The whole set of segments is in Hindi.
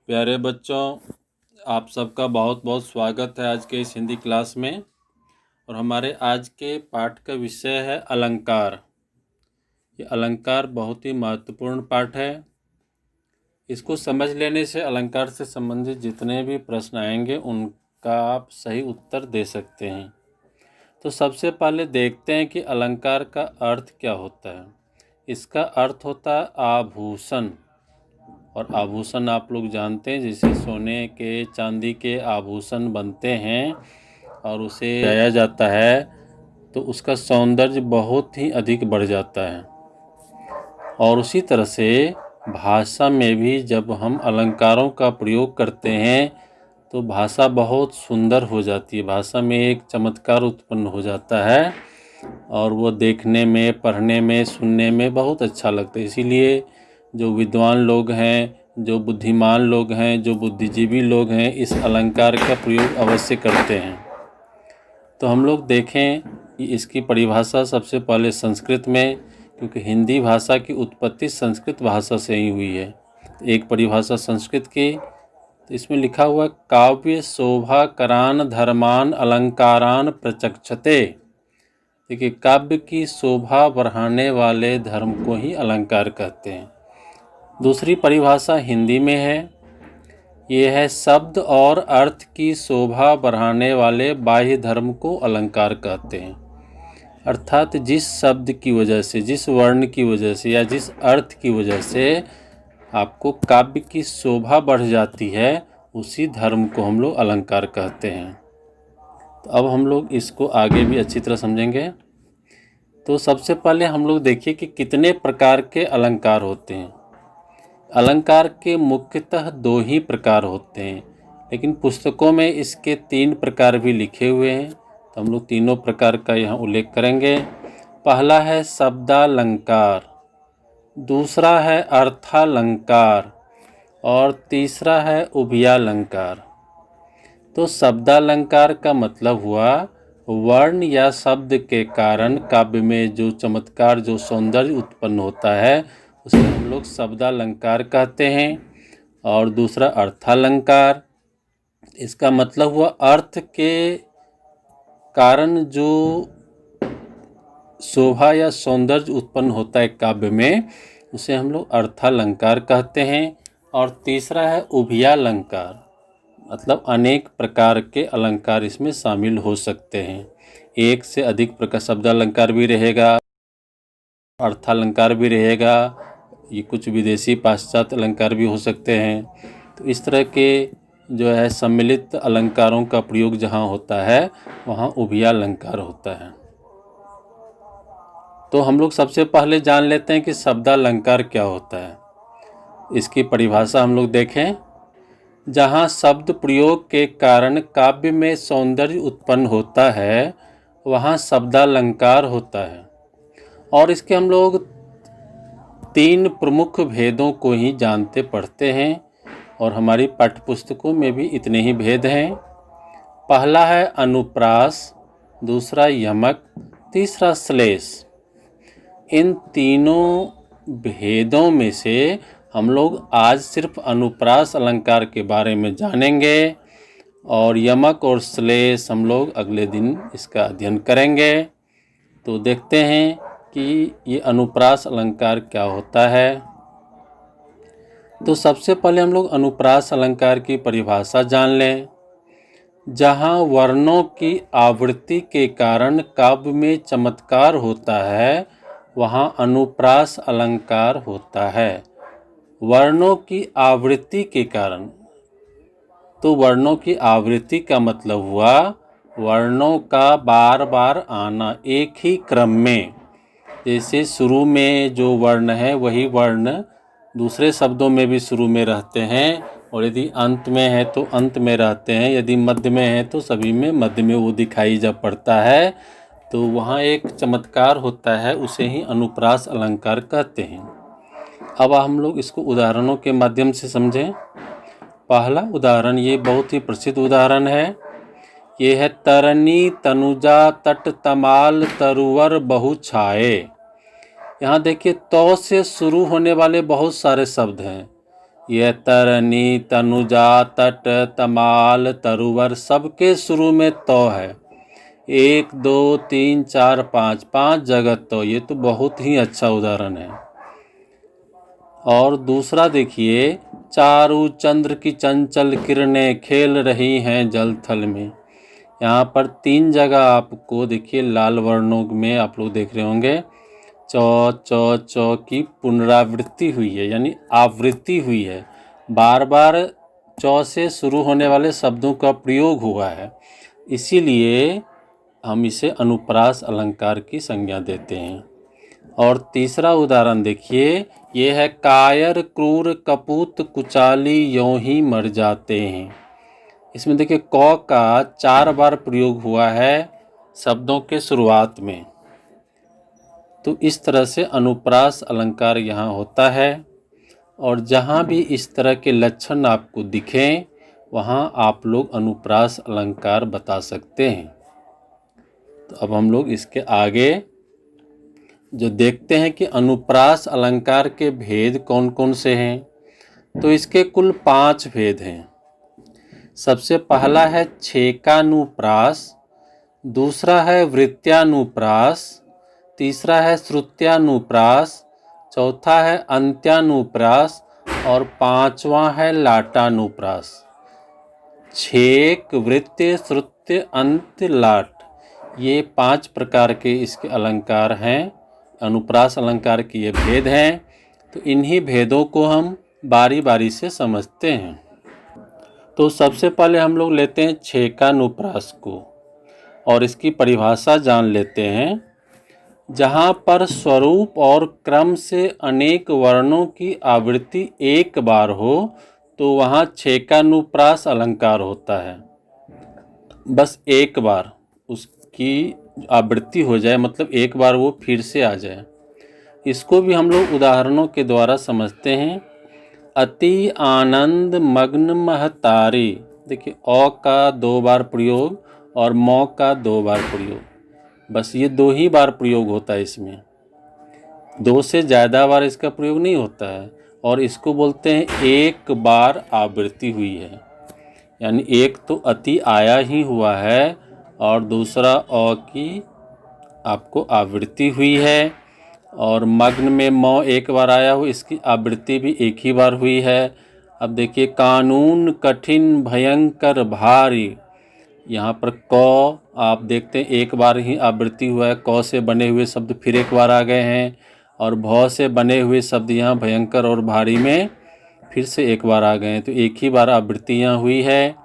प्यारे बच्चों, आप सबका बहुत बहुत स्वागत है आज के इस हिंदी क्लास में। और हमारे आज के पाठ का विषय है अलंकार। ये अलंकार बहुत ही महत्वपूर्ण पाठ है। इसको समझ लेने से अलंकार से संबंधित जितने भी प्रश्न आएंगे उनका आप सही उत्तर दे सकते हैं। तो सबसे पहले देखते हैं कि अलंकार का अर्थ क्या होता है। इसका अर्थ होता है आभूषण। और आभूषण आप लोग जानते हैं, जैसे सोने के चांदी के आभूषण बनते हैं और उसे लगाया जाता है तो उसका सौंदर्य बहुत ही अधिक बढ़ जाता है। और उसी तरह से भाषा में भी जब हम अलंकारों का प्रयोग करते हैं तो भाषा बहुत सुंदर हो जाती है। भाषा में एक चमत्कार उत्पन्न हो जाता है और वो देखने में, पढ़ने में, सुनने में बहुत अच्छा लगता है। इसीलिए जो विद्वान लोग हैं, जो बुद्धिमान लोग हैं, जो बुद्धिजीवी लोग हैं, इस अलंकार का प्रयोग अवश्य करते हैं। तो हम लोग देखें कि इसकी परिभाषा सबसे पहले संस्कृत में, क्योंकि हिंदी भाषा की उत्पत्ति संस्कृत भाषा से ही हुई है। एक परिभाषा संस्कृत की, तो इसमें लिखा हुआ काव्य शोभा करान धर्मान अलंकारान प्रचक्षते। देखिए, काव्य की शोभा बढ़ाने वाले धर्म को ही अलंकार कहते हैं। दूसरी परिभाषा हिंदी में है, ये है शब्द और अर्थ की शोभा बढ़ाने वाले बाह्य धर्म को अलंकार कहते हैं। अर्थात जिस शब्द की वजह से, जिस वर्ण की वजह से या जिस अर्थ की वजह से आपको काव्य की शोभा बढ़ जाती है, उसी धर्म को हम लोग अलंकार कहते हैं। तो अब हम लोग इसको आगे भी अच्छी तरह समझेंगे। तो सबसे पहले हम लोग देखिए कि कितने प्रकार के अलंकार होते हैं। अलंकार के मुख्यतः दो ही प्रकार होते हैं, लेकिन पुस्तकों में इसके 3 प्रकार भी लिखे हुए हैं। तो हम लोग तीनों प्रकार का यहाँ उल्लेख करेंगे। पहला है शब्दालंकार, दूसरा है अर्थालंकार और तीसरा है उभयालंकार। तो शब्दालंकार का मतलब हुआ वर्ण या शब्द के कारण काव्य में जो चमत्कार, जो सौंदर्य उत्पन्न होता है, उसे हम लोग शब्दालंकार कहते हैं। और दूसरा अर्थालंकार, इसका मतलब हुआ अर्थ के कारण जो शोभा या सौंदर्य उत्पन्न होता है काव्य में, उसे हम लोग अर्थालंकार कहते हैं। और तीसरा है उभयालंकार, मतलब अनेक प्रकार के अलंकार इसमें शामिल हो सकते हैं। एक से अधिक प्रकार शब्दालंकार भी रहेगा, अर्थालंकार भी रहेगा, ये कुछ विदेशी पाश्चात्य अलंकार भी हो सकते हैं। तो इस तरह के जो है सम्मिलित अलंकारों का प्रयोग जहाँ होता है वहाँ उभयालंकार होता है। तो हम लोग सबसे पहले जान लेते हैं कि शब्दालंकार क्या होता है। इसकी परिभाषा हम लोग देखें। जहाँ शब्द प्रयोग के कारण काव्य में सौंदर्य उत्पन्न होता है वहाँ शब्दालंकार होता है। और इसके हम लोग 3 प्रमुख भेदों को ही जानते पढ़ते हैं और हमारी पाठ्यपुस्तकों में भी इतने ही भेद हैं। पहला है अनुप्रास, दूसरा यमक, तीसरा श्लेष। इन तीनों भेदों में से हम लोग आज सिर्फ अनुप्रास अलंकार के बारे में जानेंगे और यमक और श्लेष हम लोग अगले दिन इसका अध्ययन करेंगे। तो देखते हैं कि ये अनुप्रास अलंकार क्या होता है। तो सबसे पहले हम लोग अनुप्रास अलंकार की परिभाषा जान लें। जहाँ वर्णों की आवृत्ति के कारण काव्य में चमत्कार होता है वहाँ अनुप्रास अलंकार होता है। वर्णों की आवृत्ति के कारण, तो वर्णों की आवृत्ति का मतलब हुआ वर्णों का बार बार आना एक ही क्रम में। जैसे शुरू में जो वर्ण है वही वर्ण दूसरे शब्दों में भी शुरू में रहते हैं, और यदि अंत में है तो अंत में रहते हैं, यदि मध्य में है तो सभी में मध्य में वो दिखाई जब पड़ता है तो वहाँ एक चमत्कार होता है, उसे ही अनुप्रास अलंकार कहते हैं। अब हम लोग इसको उदाहरणों के माध्यम से समझें। पहला उदाहरण, ये बहुत ही प्रसिद्ध उदाहरण है, ये है तरनी तनुजा तट तमाल तरुवर बहु छाए। यहाँ देखिए तो से शुरू होने वाले बहुत सारे शब्द हैं। ये तरनी तनुजा तट तमाल तरुवर, सबके शुरू में तो है। 1 2 3 4 5, 5 जगह तो। ये तो बहुत ही अच्छा उदाहरण है। और दूसरा देखिए, चारु चंद्र की चंचल किरणें खेल रही हैं जल थल में। यहाँ पर 3 जगह आपको देखिए लाल वर्णों में आप लोग देख रहे होंगे चौ की पुनरावृत्ति हुई है, यानी आवृत्ति हुई है। बार बार चौ से शुरू होने वाले शब्दों का प्रयोग हुआ है, इसीलिए हम इसे अनुप्रास अलंकार की संज्ञा देते हैं। और तीसरा उदाहरण देखिए, ये है कायर क्रूर कपूत कुचाली यों ही मर जाते हैं। इसमें देखिए क का 4 बार प्रयोग हुआ है शब्दों के शुरुआत में। तो इस तरह से अनुप्रास अलंकार यहाँ होता है। और जहाँ भी इस तरह के लक्षण आपको दिखें वहाँ आप लोग अनुप्रास अलंकार बता सकते हैं। तो अब हम लोग इसके आगे जो देखते हैं कि अनुप्रास अलंकार के भेद कौन कौन से हैं। तो इसके कुल 5 भेद हैं। सबसे पहला है छेकानुप्रास, दूसरा है वृत्त्यानुप्रास, तीसरा है श्रुत्यानुप्रास, चौथा है अंत्यानुप्रास और 5वां है लाटानुप्रास। छेक, वृत्य, श्रुत्य, अंत्य, लाट, ये 5 प्रकार के इसके अलंकार हैं। अनुप्रास अलंकार के ये भेद हैं। तो इन्हीं भेदों को हम बारी बारी से समझते हैं। तो सबसे पहले हम लोग लेते हैं छेकानुप्रास को और इसकी परिभाषा जान लेते हैं। जहाँ पर स्वरूप और क्रम से अनेक वर्णों की आवृत्ति एक बार हो तो वहाँ छेकानुप्रास अलंकार होता है। बस एक बार उसकी आवृत्ति हो जाए, मतलब एक बार वो फिर से आ जाए। इसको भी हम लोग उदाहरणों के द्वारा समझते हैं। अति आनंद मग्न महतारी, देखिए अ का 2 बार प्रयोग और मौ का 2 बार प्रयोग, बस ये 2 ही बार प्रयोग होता है। इसमें 2 से ज़्यादा बार इसका प्रयोग नहीं होता है। और इसको बोलते हैं एक बार आवृत्ति हुई है, यानी एक तो अति आया ही हुआ है और दूसरा अ की आपको आवृत्ति हुई है। और मग्न में मौ एक बार आया हो, इसकी आवृत्ति भी एक ही बार हुई है। अब देखिए कानून कठिन भयंकर भारी, यहाँ पर क आप देखते हैं एक बार ही आवृत्ति हुआ है। क से बने हुए शब्द फिर एक बार आ गए हैं और भ से बने हुए शब्द यहाँ भयंकर और भारी में फिर से एक बार आ गए हैं। तो एक ही बार आवृत्ति यहाँ हुई है।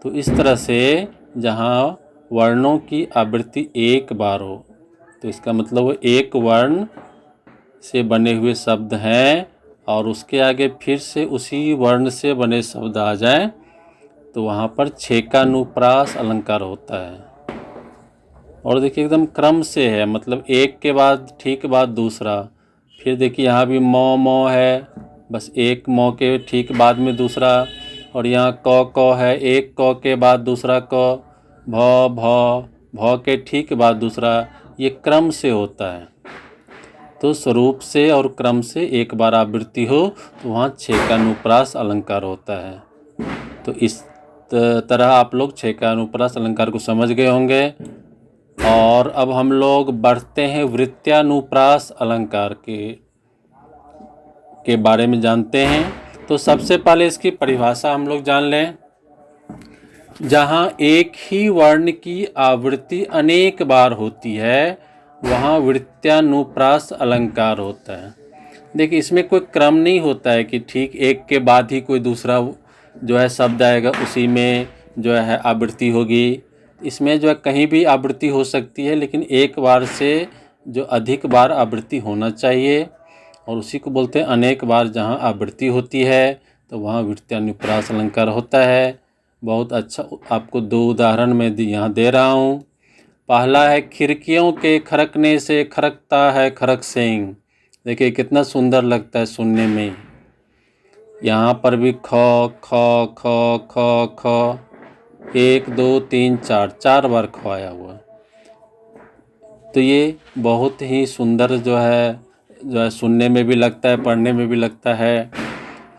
तो इस तरह से जहाँ वर्णों की आवृत्ति एक बार हो तो इसका मतलब वो एक वर्ण से बने हुए शब्द हैं और उसके आगे फिर से उसी वर्ण से बने शब्द आ जाएं तो वहाँ पर छेकानुप्रास अलंकार होता है। और देखिए एकदम क्रम से है, मतलब एक के बाद ठीक बाद दूसरा। फिर देखिए यहाँ भी मौ है, बस एक मौ के ठीक बाद में दूसरा। और यहाँ क है, एक क के बाद दूसरा क, भ के ठीक बाद दूसरा। ये क्रम से होता है। तो स्वरूप से और क्रम से एक बार आवृत्ति हो तो वहाँ छेकानुप्रास अलंकार होता है। तो इस तरह आप लोग छेकानुप्रास अलंकार को समझ गए होंगे। और अब हम लोग बढ़ते हैं वृत्त्यानुप्रास अलंकार के बारे में जानते हैं। तो सबसे पहले इसकी परिभाषा हम लोग जान लें। जहाँ एक ही वर्ण की आवृत्ति अनेक बार होती है वहाँ वृत्त्यानुप्रास अलंकार होता है। देखिए इसमें कोई क्रम नहीं होता है कि ठीक एक के बाद ही कोई दूसरा जो है शब्द आएगा, उसी में जो है आवृत्ति होगी। इसमें जो है कहीं भी आवृत्ति हो सकती है, लेकिन एक बार से जो अधिक बार आवृत्ति होना चाहिए और उसी को बोलते हैं अनेक बार। जहाँ आवृत्ति होती है तो वहाँ वृत्त्यानुप्रास अलंकार होता है। बहुत अच्छा, आपको 2 उदाहरण मैं यहाँ दे रहा हूँ। पहला है खिड़कियों के खड़कने से खड़कता है खड़क सिंह। देखिए कितना सुंदर लगता है सुनने में। यहाँ पर भी ख ख ख ख ख 1 2 3 4, 4 बार ख आया हुआ। तो ये बहुत ही सुंदर जो है सुनने में भी लगता है, पढ़ने में भी लगता है।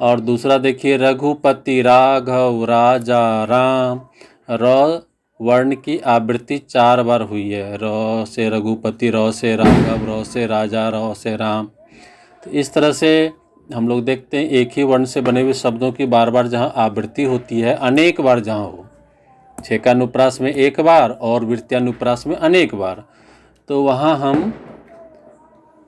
और दूसरा देखिए रघुपति राघव राजा राम। र वर्ण की आवृत्ति 4 बार हुई है। र से रघुपति, र से राघव, र से राजा, र से राम। तो इस तरह से हम लोग देखते हैं एक ही वर्ण से बने हुए शब्दों की बार बार जहाँ आवृत्ति होती है, अनेक बार जहाँ हो, छेकानुप्रास में एक बार और वृत्त्यानुप्रास में अनेक बार, तो वहाँ हम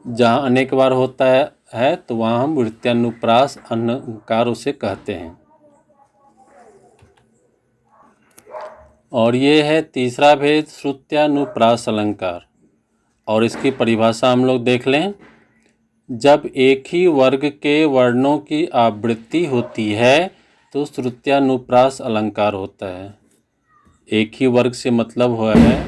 जहाँ अनेक बार होता है तो वहाँ हम वृत्त्यानुप्रास अलंकार उसे कहते हैं। और ये है तीसरा भेद, श्रुत्यानुप्रास अलंकार। और इसकी परिभाषा हम लोग देख लें। जब एक ही वर्ग के वर्णों की आवृत्ति होती है तो श्रुत्यानुप्रास अलंकार होता है। एक ही वर्ग से मतलब हुआ है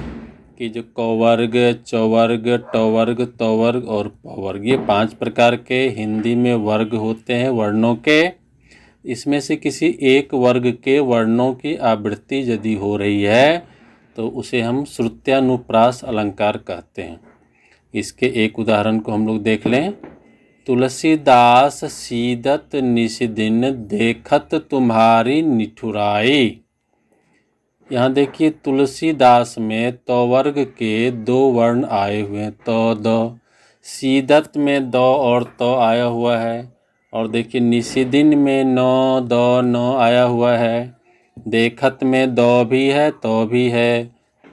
कि जो कवर्ग, चवर्ग, टवर्ग, तवर्ग और पवर्ग, ये 5 प्रकार के हिंदी में वर्ग होते हैं वर्णों के। इसमें से किसी एक वर्ग के वर्णों की आवृत्ति यदि हो रही है तो उसे हम श्रुत्यानुप्रास अलंकार कहते हैं। इसके एक उदाहरण को हम लोग देख लें। तुलसीदास सीदत निशिदिन देखत तुम्हारी निठुराई। यहाँ देखिए तुलसीदास में तो वर्ग के 2 वर्ण आए हुए हैं, तो द। सीदत में द और तो आया हुआ है। और देखिए निशिदिन में न द न आया हुआ है। देखत में द भी है तो भी है।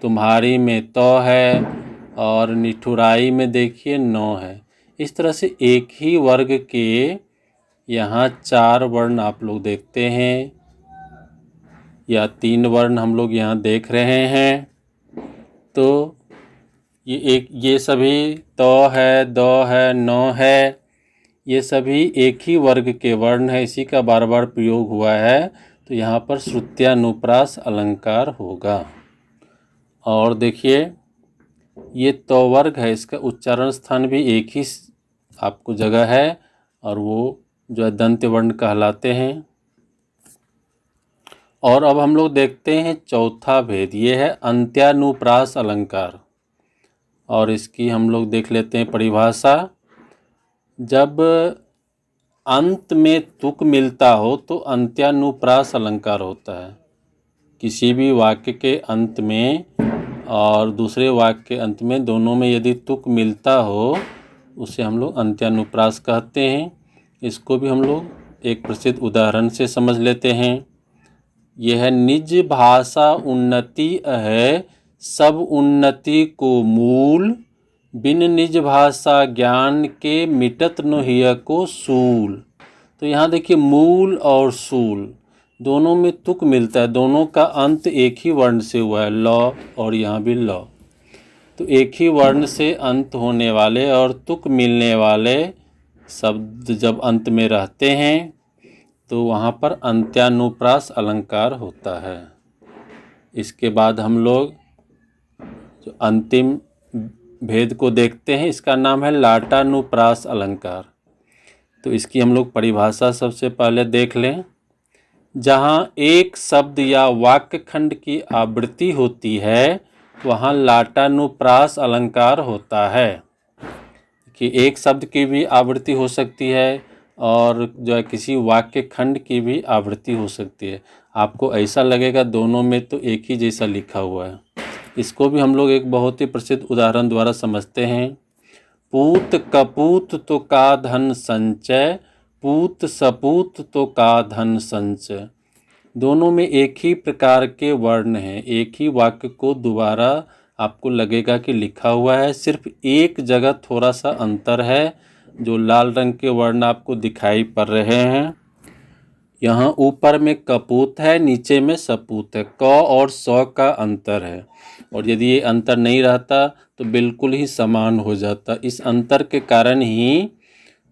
तुम्हारी में तो है। और निठुराई में देखिए न है। इस तरह से एक ही वर्ग के यहाँ 4 वर्ण आप लोग देखते हैं, या 3 वर्ण हम लोग यहाँ देख रहे हैं। तो ये सभी तो है, द है, न है, ये सभी एक ही वर्ग के वर्ण है, इसी का बार बार प्रयोग हुआ है, तो यहाँ पर श्रुत्यानुप्रास अलंकार होगा। और देखिए ये तो वर्ग है, इसका उच्चारण स्थान भी एक ही आपको जगह है, और वो जो है दंत्य वर्ण कहलाते हैं। और अब हम लोग देखते हैं चौथा भेद, ये है अंत्यानुप्रास अलंकार। और इसकी हम लोग देख लेते हैं परिभाषा। जब अंत में तुक मिलता हो तो अंत्यानुप्रास अलंकार होता है। किसी भी वाक्य के अंत में और दूसरे वाक्य के अंत में, दोनों में यदि तुक मिलता हो उसे हम लोग अंत्यानुप्रास कहते हैं। इसको भी हम लोग एक प्रसिद्ध उदाहरण से समझ लेते हैं। यह है निज भाषा उन्नति है सब उन्नति को मूल, बिन निज भाषा ज्ञान के मिटत न हिय को सूल। तो यहाँ देखिए मूल और सूल दोनों में तुक मिलता है, दोनों का अंत एक ही वर्ण से हुआ है, ल, और यहाँ भी ल। तो एक ही वर्ण से अंत होने वाले और तुक मिलने वाले शब्द जब अंत में रहते हैं तो वहाँ पर अंत्यानुप्रास अलंकार होता है। इसके बाद हम लोग जो अंतिम भेद को देखते हैं, इसका नाम है लाटानुप्रास अलंकार। तो इसकी हम लोग परिभाषा सबसे पहले देख लें। जहाँ एक शब्द या वाक्य खंड की आवृत्ति होती है वहाँ लाटानुप्रास अलंकार होता है। कि एक शब्द की भी आवृत्ति हो सकती है और जो है किसी वाक्य खंड की भी आवृत्ति हो सकती है। आपको ऐसा लगेगा दोनों में तो एक ही जैसा लिखा हुआ है। इसको भी हम लोग एक बहुत ही प्रसिद्ध उदाहरण द्वारा समझते हैं। पूत कपूत तो का धन संचय, पूत सपूत तो का धन संचय। दोनों में एक ही प्रकार के वर्ण हैं। एक ही वाक्य को दोबारा आपको लगेगा कि लिखा हुआ है, सिर्फ एक जगह थोड़ा सा अंतर है। जो लाल रंग के वर्ण आपको दिखाई पड़ रहे हैं, यहाँ ऊपर में कपूत है, नीचे में सपूत है। क और स का अंतर है, और यदि ये अंतर नहीं रहता तो बिल्कुल ही समान हो जाता। इस अंतर के कारण ही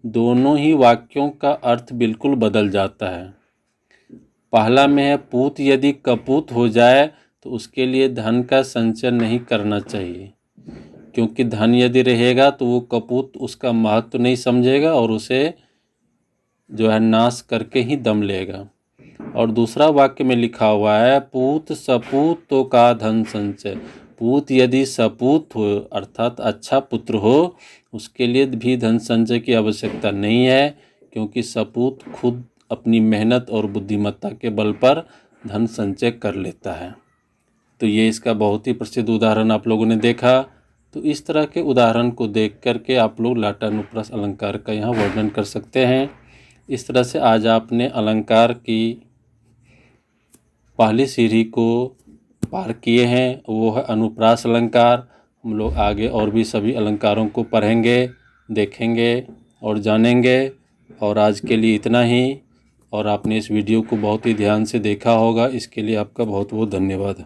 दोनों ही वाक्यों का अर्थ बिल्कुल बदल जाता है। पहला में है पूत यदि कपूत हो जाए तो उसके लिए धन का संचय नहीं करना चाहिए, क्योंकि धन यदि रहेगा तो वो कपूत उसका महत्व नहीं समझेगा और उसे जो है नाश करके ही दम लेगा। और दूसरा वाक्य में लिखा हुआ है पूत सपूत तो का धन संचय। पूत यदि सपूत हो अर्थात अच्छा पुत्र हो, उसके लिए भी धन संचय की आवश्यकता नहीं है, क्योंकि सपूत खुद अपनी मेहनत और बुद्धिमत्ता के बल पर धन संचय कर लेता है। तो ये इसका बहुत ही प्रसिद्ध उदाहरण आप लोगों ने देखा। तो इस तरह के उदाहरण को देख करके आप लोग लाटानुप्रास अलंकार का यहाँ वर्णन कर सकते हैं। इस तरह से आज आपने अलंकार की पहली सीढ़ी को पार किए हैं, वो है अनुप्रास अलंकार। हम लोग आगे और भी सभी अलंकारों को पढ़ेंगे, देखेंगे और जानेंगे। और आज के लिए इतना ही। और आपने इस वीडियो को बहुत ही ध्यान से देखा होगा, इसके लिए आपका बहुत बहुत धन्यवाद।